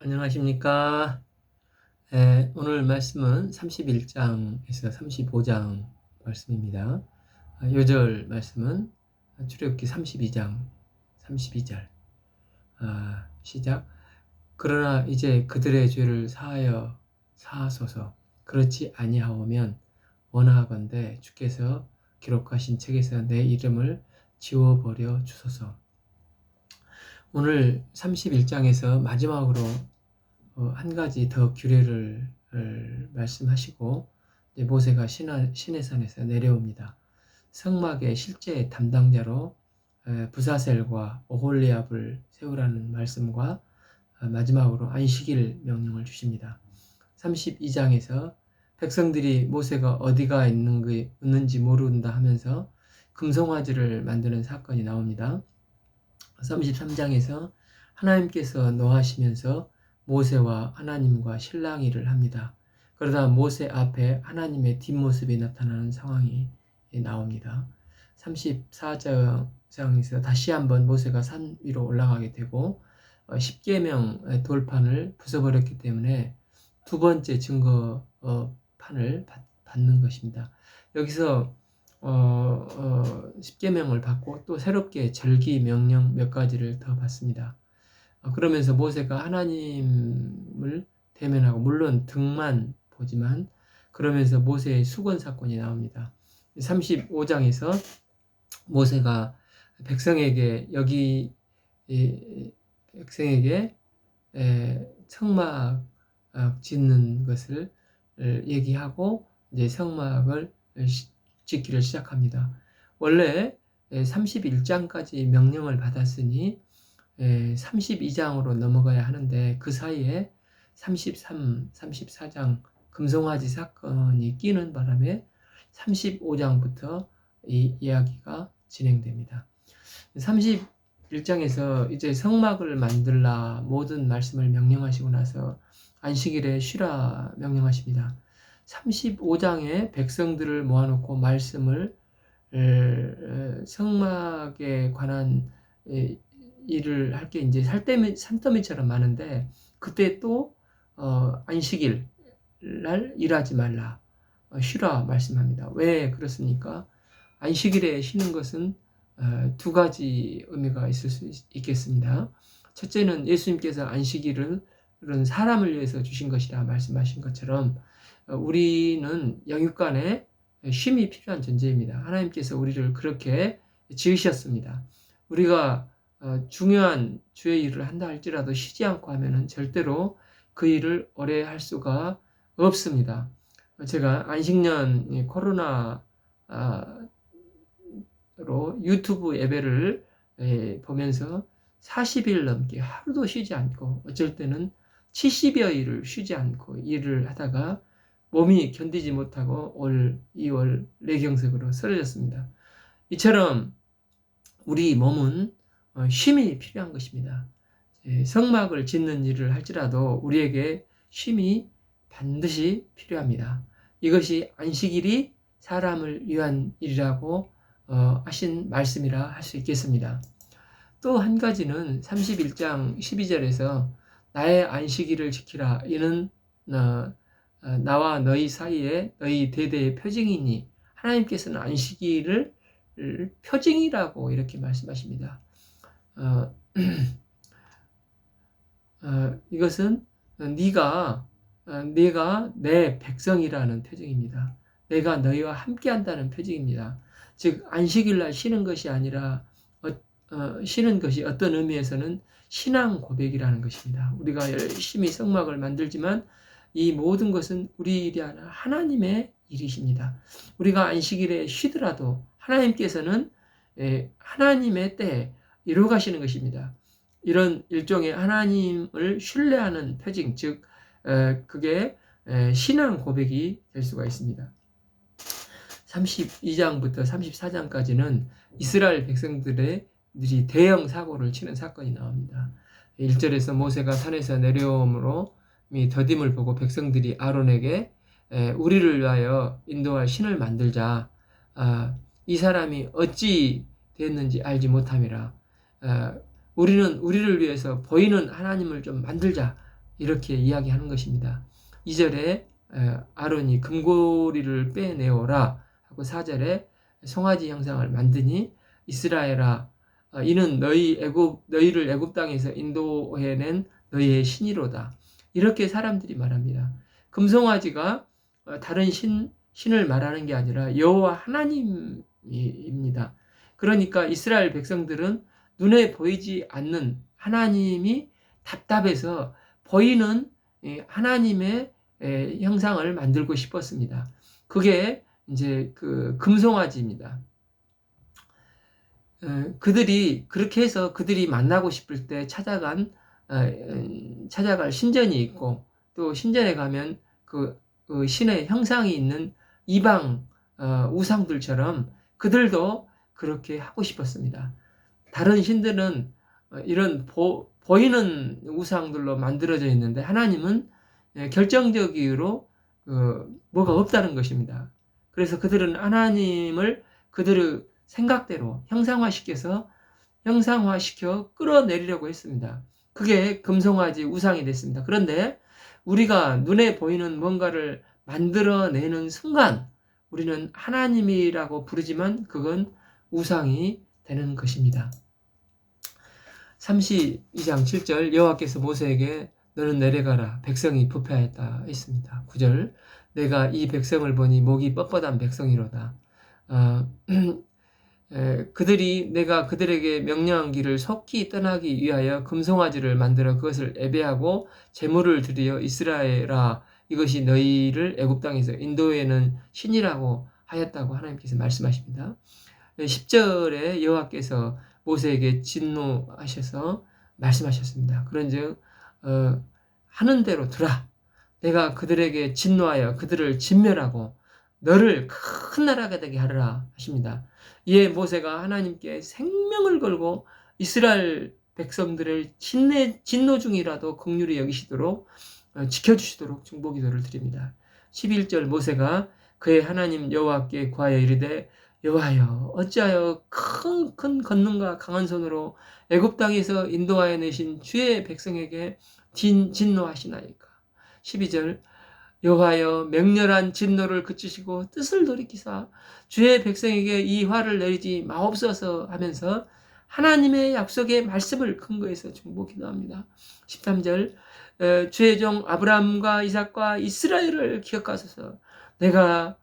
안녕하십니까. 오늘 말씀은 31장에서 35장 말씀입니다. 요절 말씀은 출애굽기 32장 32절. 시작. 그러나 이제 그들의 죄를 사하소서. 그렇지 아니하오면 원하건대 주께서 기록하신 책에서 내 이름을 지워버려 주소서. 오늘 31장에서 마지막으로 한 가지 더 규례를 말씀하시고 모세가 시내산에서 내려옵니다. 성막의 실제 담당자로 부사셀과 오홀리압을 세우라는 말씀과 마지막으로 안식일 명령을 주십니다. 32장에서 백성들이 모세가 어디가 있는지 모른다 하면서 금송아지를 만드는 사건이 나옵니다. 33장에서 하나님께서 노하시면서 모세와 하나님과 실랑이를 합니다. 그러다 모세 앞에 하나님의 뒷모습이 나타나는 상황이 나옵니다. 34장에서 다시 한번 모세가 산 위로 올라가게 되고 10계명 돌판을 부숴버렸기 때문에 두 번째 증거판을 받는 것입니다. 여기서 10계명을 받고 또 새롭게 절기 명령 몇 가지를 더 받습니다. 그러면서 모세가 하나님을 대면하고 물론 등만 보지만 그러면서 모세의 수건 사건이 나옵니다. 35장에서 모세가 백성에게 성막 짓는 것을 얘기하고 이제 성막을 짓기를 시작합니다. 원래 31장까지 명령을 받았으니 32장으로 넘어가야 하는데 그 사이에 33, 34장 금송아지 사건이 끼는 바람에 35장부터 이 이야기가 진행됩니다. 31장에서 이제 성막을 만들라 모든 말씀을 명령하시고 나서 안식일에 쉬라 명령하십니다. 35장에 백성들을 모아놓고 말씀을 성막에 관한 일을 할 게 이제 산더미처럼 많은데 그때 또 안식일 날 일하지 말라 쉬라 말씀합니다. 왜 그렇습니까? 안식일에 쉬는 것은 두 가지 의미가 있을 수 있겠습니다. 첫째는 예수님께서 안식일은 사람을 위해서 주신 것이라 말씀하신 것처럼 우리는 영육간에 쉼이 필요한 존재입니다. 하나님께서 우리를 그렇게 지으셨습니다. 우리가 중요한 주의 일을 한다 할지라도 쉬지 않고 하면은 절대로 그 일을 오래 할 수가 없습니다. 제가 안식년 코로나로 유튜브 예배를 보면서 40일 넘게 하루도 쉬지 않고 어쩔 때는 70여일을 쉬지 않고 일을 하다가 몸이 견디지 못하고 올 2월 뇌경색으로 쓰러졌습니다. 이처럼 우리 몸은 쉼이 필요한 것입니다. 성막을 짓는 일을 할지라도 우리에게 쉼이 반드시 필요합니다. 이것이 안식일이 사람을 위한 일이라고 하신 말씀이라 할 수 있겠습니다. 또 한 가지는 31장 12절에서 나의 안식일을 지키라. 이는 나와 너희 사이에 너희 대대의 표징이니 하나님께서는 안식일을 표징이라고 이렇게 말씀하십니다. 이것은 네가 내 백성이라는 표징입니다. 내가 너희와 함께한다는 표징입니다. 즉 안식일날 쉬는 것이 아니라 쉬는 것이 어떤 의미에서는 신앙 고백이라는 것입니다. 우리가 열심히 성막을 만들지만 이 모든 것은 우리 일이 아니라 하나님의 일이십니다. 우리가 안식일에 쉬더라도 하나님께서는 하나님의 때에 이루어 가시는 것입니다. 이런 일종의 하나님을 신뢰하는 표징, 즉 그게 신앙 고백이 될 수가 있습니다. 32장부터 34장까지는 이스라엘 백성들이 대형 사고를 치는 사건이 나옵니다. 1절에서 모세가 산에서 내려옴으로 더딤을 보고 백성들이 아론에게 우리를 위하여 인도할 신을 만들자. 이 사람이 어찌 됐는지 알지 못함이라. 우리는 우리를 위해서 보이는 하나님을 좀 만들자. 이렇게 이야기하는 것입니다. 2절에 아론이 금고리를 빼내오라 하고 4절에 송아지 형상을 만드니 이스라엘아 이는 너희를 애굽 땅에서 인도해낸 너희의 신이로다. 이렇게 사람들이 말합니다. 금송아지가 다른 신을 말하는 게 아니라 여호와 하나님입니다. 그러니까 이스라엘 백성들은 눈에 보이지 않는 하나님이 답답해서 보이는 하나님의 형상을 만들고 싶었습니다. 그게 이제 그 금송아지입니다. 그들이 그렇게 해서 그들이 만나고 싶을 때 찾아갈 신전이 있고 또 신전에 가면 그 신의 형상이 있는 이방 우상들처럼 그들도 그렇게 하고 싶었습니다. 다른 신들은 이런 보이는 우상들로 만들어져 있는데 하나님은 결정적으로 뭐가 없다는 것입니다. 그래서 그들은 하나님을 그들의 생각대로 형상화시켜 끌어내리려고 했습니다. 그게 금송아지 우상이 됐습니다. 그런데 우리가 눈에 보이는 뭔가를 만들어내는 순간 우리는 하나님이라고 부르지만 그건 우상이 되는 것입니다. 32장 7절 여호와께서 모세에게 너는 내려가라 백성이 부패하였다 했습니다. 9절 내가 이 백성을 보니 목이 뻣뻣한 백성이로다. 내가 그들에게 명령한 길을 속히 떠나기 위하여 금송아지를 만들어 그것을 예배하고 제물을 드리어 이스라엘아 이것이 너희를 애굽 땅에서 인도에는 신이라고 하였다고 하나님께서 말씀하십니다. 10절에 여호와께서 모세에게 진노하셔서 말씀하셨습니다. 그런즉 하는 대로 두라. 내가 그들에게 진노하여 그들을 진멸하고 너를 큰 나라가 되게 하리라 하십니다. 이에 모세가 하나님께 생명을 걸고 이스라엘 백성들을 진노 중이라도 긍휼히 여기시도록 지켜주시도록 중보기도를 드립니다. 11절 모세가 그의 하나님 여호와께 구하여 이르되 여호와여 어찌하여 큰 권능과 강한 손으로 애굽 땅에서 인도하여 내신 주의 백성에게 진노하시나이까. 12절 여호와여 맹렬한 진노를 그치시고 뜻을 돌이키사 주의 백성에게 이 화를 내리지 마옵소서 하면서 하나님의 약속의 말씀을 근거해서 중보기도합니다. 13절 주의 종 아브라함과 이삭과 이스라엘을 기억하소서. 내가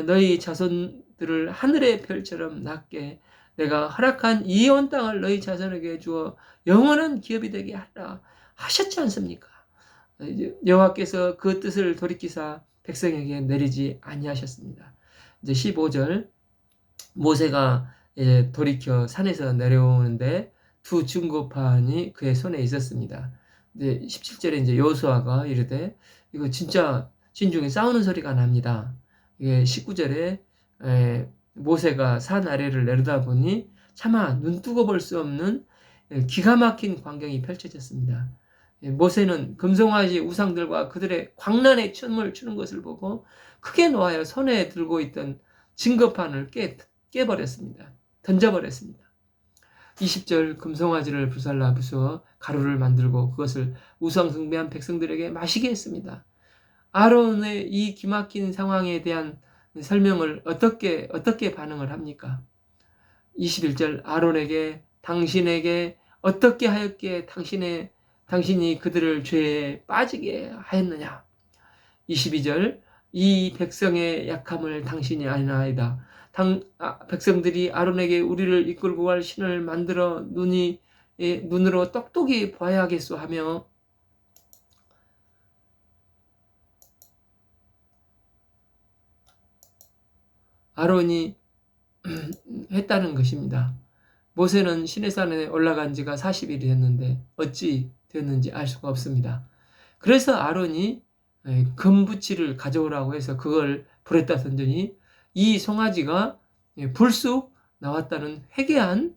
너희 자손들을 하늘의 별처럼 낮게 내가 허락한 이 온 땅을 너희 자손에게 주어 영원한 기업이 되게 하라 하셨지 않습니까? 여호와께서 그 뜻을 돌이키사 백성에게 내리지 아니하셨습니다. 이제 15절 모세가 이제 돌이켜 산에서 내려오는데 두 중고판이 그의 손에 있었습니다. 이제 17절에 이제 여호수아가 이르되 이거 진짜 진중에 싸우는 소리가 납니다. 이게 19절에 모세가 산 아래를 내려다보니 차마 눈뜨고 볼 수 없는 기가 막힌 광경이 펼쳐졌습니다. 모세는 금송아지 우상들과 그들의 광란의 춤을 추는 것을 보고 크게 놓아여 손에 들고 있던 증거판을 깨버렸습니다. 던져버렸습니다. 20절 금송아지를 부살라 부수어 가루를 만들고 그것을 우상 숭배한 백성들에게 마시게 했습니다. 아론의 이 기막힌 상황에 대한 설명을 어떻게 반응을 합니까? 21절 아론에게 당신에게 어떻게 하였기에 당신이 그들을 죄에 빠지게 하였느냐. 22절 이 백성의 약함을 당신이 아나이다. 백성들이 아론에게 우리를 이끌고 갈 신을 만들어 눈으로 똑똑히 봐야겠소 하며 아론이 했다는 것입니다. 모세는 시내산에 올라간 지가 40일이 됐는데 어찌 됐는지 알 수가 없습니다. 그래서 아론이 금부치를 가져오라고 해서 그걸 불에다 던지니 이 송아지가 불쑥 나왔다는 회개한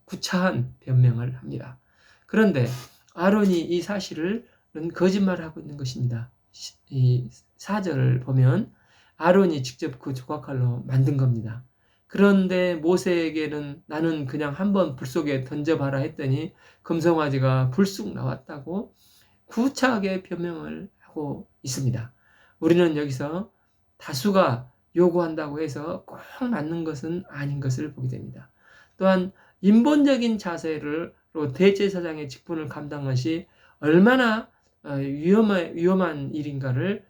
구차한 변명을 합니다. 그런데 아론이 이 사실을 거짓말하고 있는 것입니다. 이 4절을 보면 아론이 직접 그 조각칼로 만든 겁니다. 그런데 모세에게는 나는 그냥 한번 불 속에 던져봐라 했더니 금송아지가 불쑥 나왔다고 구차하게 변명을 하고 있습니다. 우리는 여기서 다수가 요구한다고 해서 꼭 맞는 것은 아닌 것을 보게 됩니다. 또한 인본적인 자세로 대제사장의 직분을 감당한 것이 얼마나 위험한 일인가를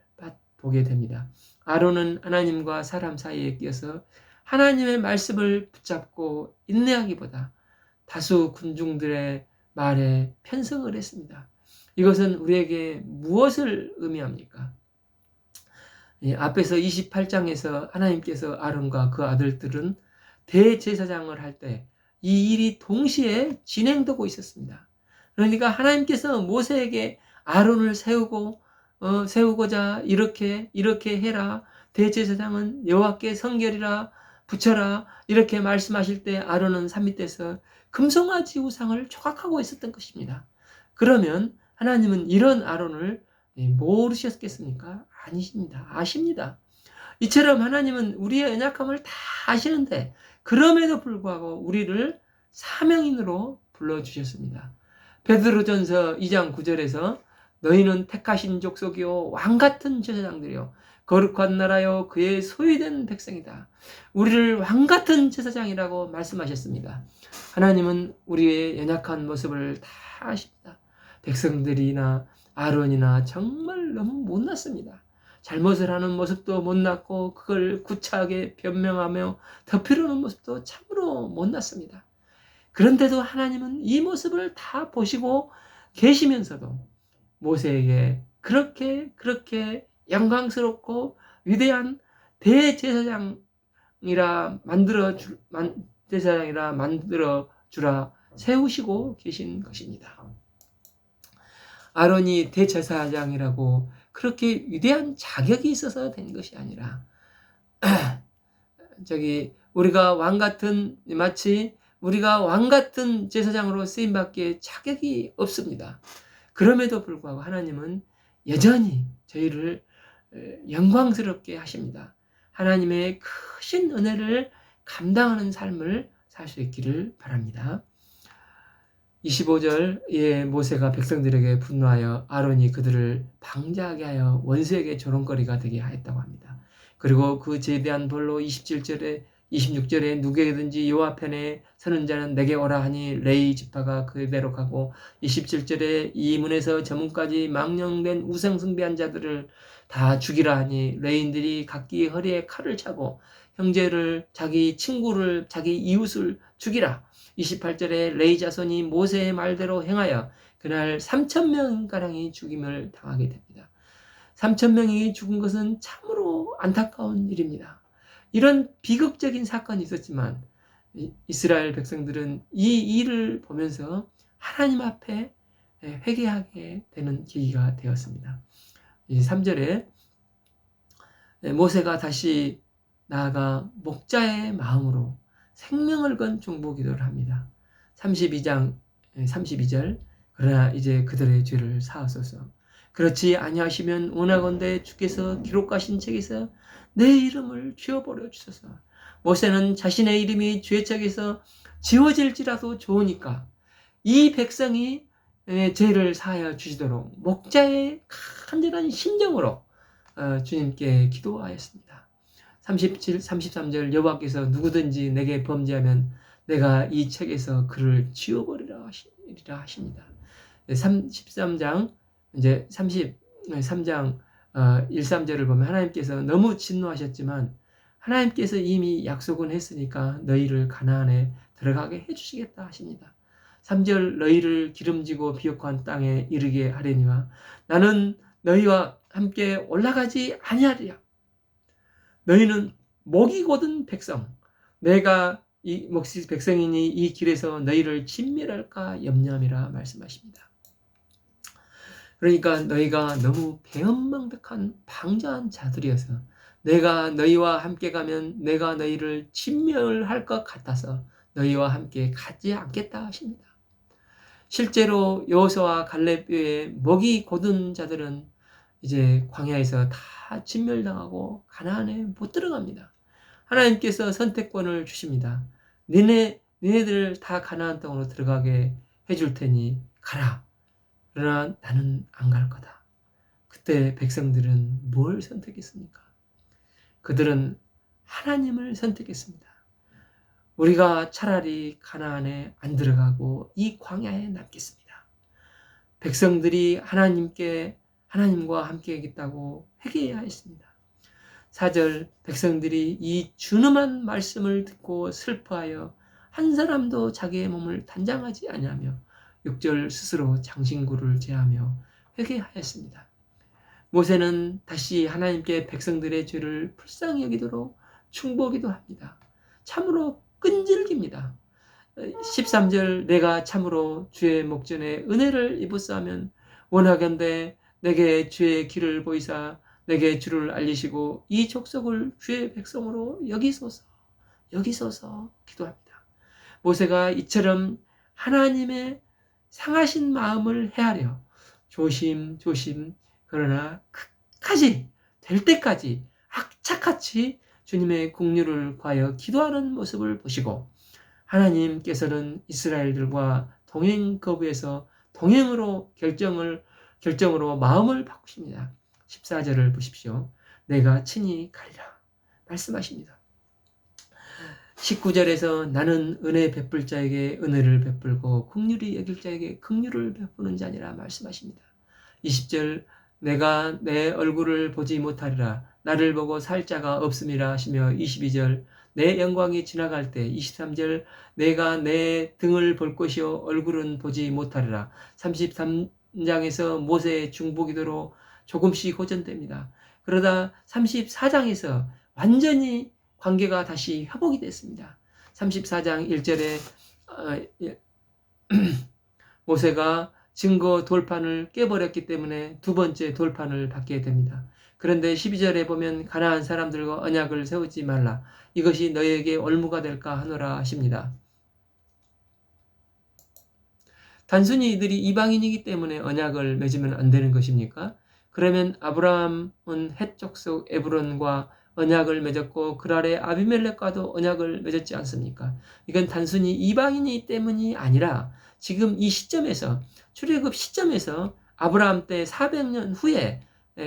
보게 됩니다. 아론은 하나님과 사람 사이에 끼어서 하나님의 말씀을 붙잡고 인내하기보다 다수 군중들의 말에 편성을 했습니다. 이것은 우리에게 무엇을 의미합니까? 앞에서 28장에서 하나님께서 아론과 그 아들들은 대제사장을 할 때 이 일이 동시에 진행되고 있었습니다. 그러니까 하나님께서 모세에게 아론을 세우고자 이렇게 해라. 대제사장은 여호와께 성결이라 붙여라. 이렇게 말씀하실 때 아론은 산 밑에서 금송아지 우상을 조각하고 있었던 것입니다. 그러면 하나님은 이런 아론을 모르셨겠습니까? 아니십니다. 아십니다. 이처럼 하나님은 우리의 연약함을 다 아시는데 그럼에도 불구하고 우리를 사명인으로 불러주셨습니다. 베드로전서 2장 9절에서 너희는 택하신 족속이요 왕같은 제사장들이요 거룩한 나라요 그의 소유된 백성이다. 우리를 왕같은 제사장이라고 말씀하셨습니다. 하나님은 우리의 연약한 모습을 다 아십니다. 백성들이나 아론이나 정말 너무 못났습니다. 잘못을 하는 모습도 못났고 그걸 구차하게 변명하며 덮으려는 모습도 참으로 못났습니다. 그런데도 하나님은 이 모습을 다 보시고 계시면서도 모세에게 그렇게 영광스럽고 위대한 대제사장이라 만들어 주라 세우시고 계신 것입니다. 아론이 대제사장이라고 그렇게 위대한 자격이 있어서 된 것이 아니라 우리가 마치 우리가 왕같은 제사장으로 쓰임받기에 자격이 없습니다. 그럼에도 불구하고 하나님은 여전히 저희를 영광스럽게 하십니다. 하나님의 크신 은혜를 감당하는 삶을 살 수 있기를 바랍니다. 25절에 모세가 백성들에게 분노하여 아론이 그들을 방자하게 하여 원수에게 조롱거리가 되게 하였다고 합니다. 그리고 그 제대한 벌로 26절에 누구에게든지 여호와 편에 서는 자는 내게 오라 하니 레위 지파가 그대로 가고 27절에 이 문에서 저 문까지 망령된 우상 숭배한 자들을 다 죽이라 하니 레위인들이 각기 허리에 칼을 차고 형제를 자기 친구를 자기 이웃을 죽이라. 28절에 레위 자손이 모세의 말대로 행하여 그날 3,000명가량이 죽임을 당하게 됩니다. 3,000명이 죽은 것은 참으로 안타까운 일입니다. 이런 비극적인 사건이 있었지만 이스라엘 백성들은 이 일을 보면서 하나님 앞에 회개하게 되는 계기가 되었습니다. 3절에 모세가 다시 나아가 목자의 마음으로 생명을 건 중보기도를 합니다. 32절 그러나 이제 그들의 죄를 사하소서. 그렇지 아니하시면 원하건대 주께서 기록하신 책에서 내 이름을 지워버려 주소서. 모세는 자신의 이름이 죄책에서 지워질지라도 좋으니까 이 백성이 죄를 사하여 주시도록 목자의 간절한 심정으로 주님께 기도하였습니다. 33절 여호와께서 누구든지 내게 범죄하면 내가 이 책에서 그를 지워버리라 하십니다. 13장 1, 3절을 보면 하나님께서 너무 진노하셨지만 하나님께서 이미 약속은 했으니까 너희를 가나안에 들어가게 해주시겠다 하십니다. 3절 너희를 기름지고 비옥한 땅에 이르게 하려니와 나는 너희와 함께 올라가지 아니하리라. 너희는 목이 곧은 백성, 내가 이 백성이니 이 길에서 너희를 진멸할까 염려함이라 말씀하십니다. 그러니까 너희가 너무 배은망덕한 방자한 자들이어서 내가 너희와 함께 가면 내가 너희를 진멸할 것 같아서 너희와 함께 가지 않겠다 하십니다. 실제로 여호수아와 갈렙 외에 목이 곧은 자들은 이제 광야에서 다 진멸당하고 가나안에 못 들어갑니다. 하나님께서 선택권을 주십니다. 니네들 다 가나안 땅으로 들어가게 해줄 테니 가라. 그러나 나는 안 갈 거다. 그때 백성들은 뭘 선택했습니까? 그들은 하나님을 선택했습니다. 우리가 차라리 가나안에 안 들어가고 이 광야에 남겠습니다. 백성들이 하나님과 함께 하겠다고 회개해야 했습니다. 4절 백성들이 이 준엄한 말씀을 듣고 슬퍼하여 한 사람도 자기의 몸을 단장하지 아니하며 6절 스스로 장신구를 제하며 회개하였습니다. 모세는 다시 하나님께 백성들의 죄를 불쌍히 여기도록 충고기도 합니다. 참으로 끈질깁니다. 13절 내가 참으로 주의 목전에 은혜를 입었사하면 원하건대 내게 주의 길을 보이사 내게 주를 알리시고 이 족속을 주의 백성으로 여기소서 기도합니다. 모세가 이처럼 하나님의 상하신 마음을 헤아려 조심 그러나 끝까지 될 때까지 악착같이 주님의 국류를 구하여 기도하는 모습을 보시고 하나님께서는 이스라엘들과 동행 거부에서 동행으로 결정으로 마음을 바꾸십니다. 14절을 보십시오. 내가 친히 가리라 말씀하십니다. 19절에서 나는 은혜 베풀 자에게 은혜를 베풀고 긍휼히 여길 자에게 긍휼을 베푸는 자니라 말씀하십니다. 20절 내가 내 얼굴을 보지 못하리라 나를 보고 살 자가 없음이라 하시며 22절 내 영광이 지나갈 때 23절 내가 내 등을 볼 것이요 얼굴은 보지 못하리라 33장에서 모세의 중보기도로 조금씩 호전됩니다. 그러다 34장에서 완전히 관계가 다시 회복이 됐습니다. 34장 1절에 모세가 증거 돌판을 깨버렸기 때문에 두 번째 돌판을 받게 됩니다. 그런데 12절에 보면 가나안 사람들과 언약을 세우지 말라. 이것이 너희에게 올무가 될까 하노라 하십니다. 단순히 이들이 이방인이기 때문에 언약을 맺으면 안 되는 것입니까? 그러면 아브라함은 헷 족속 에브론과 언약을 맺었고 그 아래 아비멜렉과도 언약을 맺었지 않습니까? 이건 단순히 이방인이기 때문이 아니라 지금 이 시점에서 출애굽 시점에서 아브라함 때 400년 후에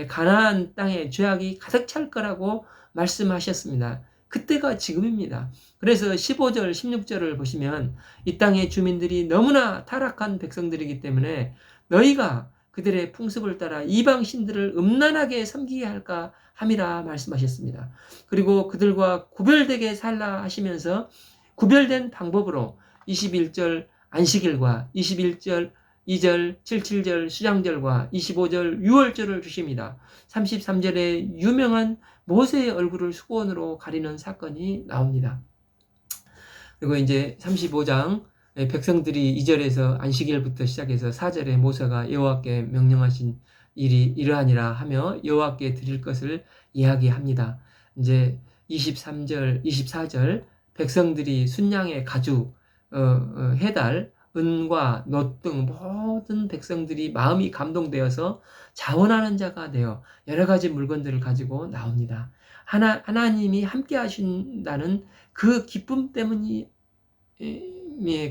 가나안 땅에 죄악이 가득 찰 거라고 말씀하셨습니다. 그때가 지금입니다. 그래서 15절, 16절을 보시면 이 땅의 주민들이 너무나 타락한 백성들이기 때문에 너희가 그들의 풍습을 따라 이방 신들을 음란하게 섬기게 할까 함이라 말씀하셨습니다. 그리고 그들과 구별되게 살라 하시면서 구별된 방법으로 21절 안식일과 21절 2절, 77절 수장절과 25절 유월절을 주십니다. 33절에 유명한 모세의 얼굴을 수건으로 가리는 사건이 나옵니다. 그리고 이제 35장 백성들이 2절에서 안식일부터 시작해서 4절에 모세가 여호와께 명령하신 일이 이러하니라 하며 여호와께 드릴 것을 이야기합니다. 이제 23절, 24절 백성들이 순양의 가죽, 해달, 은과 놋 등 모든 백성들이 마음이 감동되어서 자원하는 자가 되어 여러 가지 물건들을 가지고 나옵니다. 하나님이 함께 하신다는 그 기쁨 때문이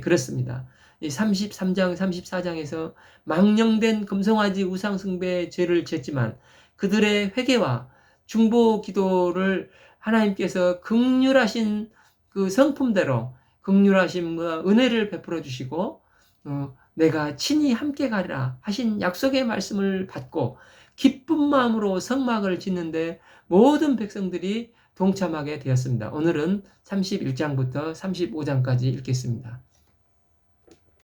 그렇습니다. 33장, 34장에서 망령된 금송아지 우상숭배의 죄를 졌지만 그들의 회개와 중보 기도를 하나님께서 긍휼하신 그 성품대로 긍휼하심과 은혜를 베풀어 주시고 내가 친히 함께 가리라 하신 약속의 말씀을 받고 기쁜 마음으로 성막을 짓는데 모든 백성들이 동참하게 되었습니다. 오늘은 31장부터 35장까지 읽겠습니다.